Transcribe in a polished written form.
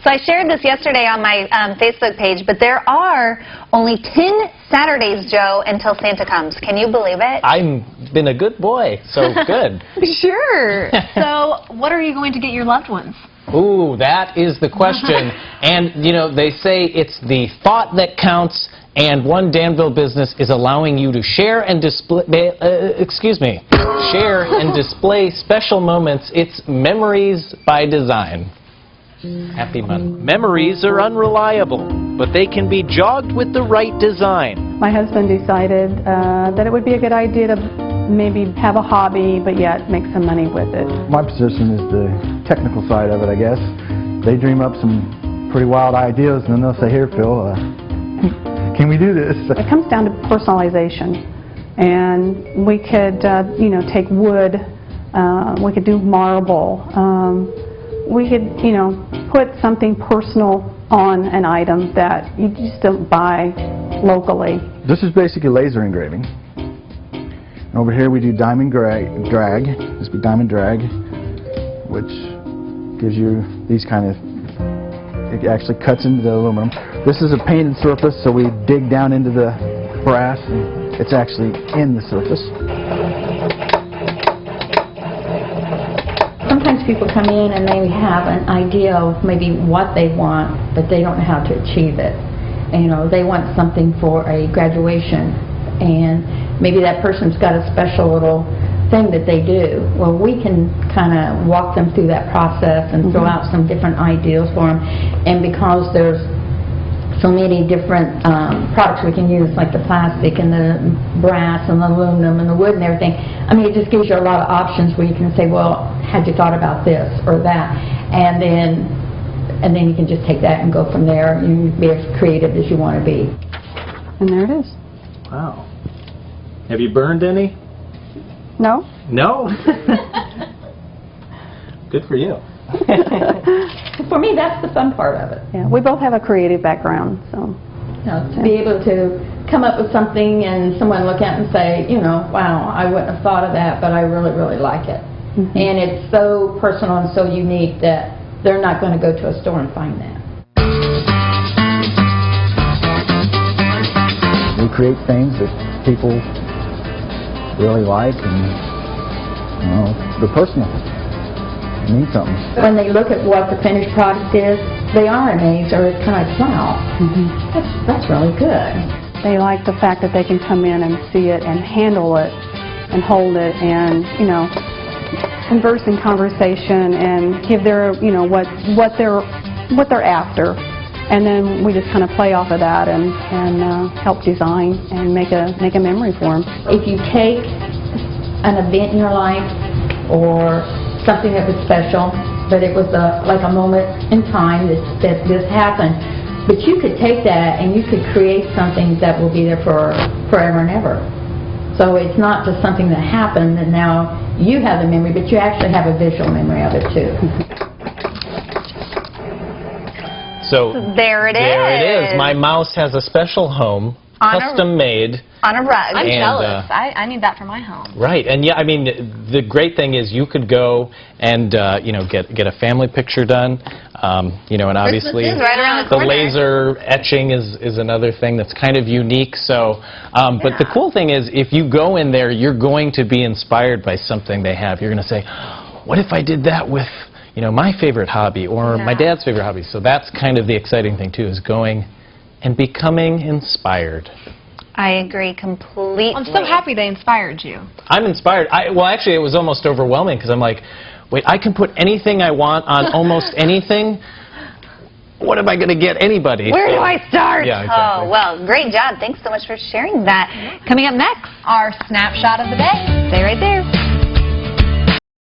So I shared this yesterday on my Facebook page, but there are only 10 Saturdays, Joe, until Santa comes. Can you believe it? I've been a good boy, so good. Sure. So what are you going to get your loved ones? Ooh, that is the question. And, you know, they say it's the thought that counts, and one Danville business is allowing you to share and display, share and display special moments. It's Memories by Design. Happy Monday. Memories are unreliable, but they can be jogged with the right design. My husband decided that it would be a good idea to maybe have a hobby, but yet make some money with it. My position is the technical side of it, I guess. They dream up some pretty wild ideas, and then they'll say, "Here, Phil, can we do this?" It comes down to personalization, and we could, you know, take wood, we could do marble, we could, you know, put something personal on an item that you just don't buy locally. This is basically laser engraving. And over here we do diamond drag. This would be diamond drag, which gives you these kind of, it actually cuts into the aluminum. This is a painted surface, so we dig down into the brass, and it's actually in the surface. Sometimes people come in and they have an idea of maybe what they want, but they don't know how to achieve it. And, you know, they want something for a graduation, and maybe that person's got a special little thing that they do. Well, we can kind of walk them through that process and throw out some different ideas for them. And because there's so many different products we can use, like the plastic and the brass and the aluminum and the wood and everything, I mean, it just gives you a lot of options where you can say, well, had you thought about this or that? And then you can just take that and go from there. You can be as creative as you want to be. And there it is. Wow. Have you burned any? No? No? Good for you. For me, that's the fun part of it. Yeah, we both have a creative background, so. You know, to be able to come up with something and someone look at it and say, you know, wow, I wouldn't have thought of that, but I really, really like it. And it's so personal and so unique that they're not going to go to a store and find that. We create things that people really like, and, you know, they're personal. They mean something. When they look at what the finished product is, they are amazed, or it's kind of like, wow, that's really good. They like the fact that they can come in and see it and handle it and hold it and, you know, converse in conversation and give their, you know, what they're after. And then we just kind of play off of that and help design and make a memory for them. If you take an event in your life or something that was special, but it was like a moment in time that this happened, but you could take that and you could create something that will be there for forever and ever. So it's not just something that happened and now you have the memory, but you actually have a visual memory of it too. So there it is. There it is. My mouse has a special home, custom made. On a rug. I'm jealous. I need that for my home. Right, and yeah, I mean, the great thing is you could go and you know, get a family picture done, you know, and obviously right around the laser etching is another thing that's kind of unique. So, but the cool thing is, if you go in there, you're going to be inspired by something they have. You're going to say, what if I did that with, you know, my favorite hobby or my dad's favorite hobby? So that's kind of the exciting thing too, is going and becoming inspired. I agree completely. I'm so happy they inspired you. I'm inspired. Well, actually, it was almost overwhelming because I'm like, wait, I can put anything I want on almost anything? What am I going to get anybody? Where do I start? Yeah, exactly. Oh, well, great job. Thanks so much for sharing that. Coming up next, Our snapshot of the day. stay right there.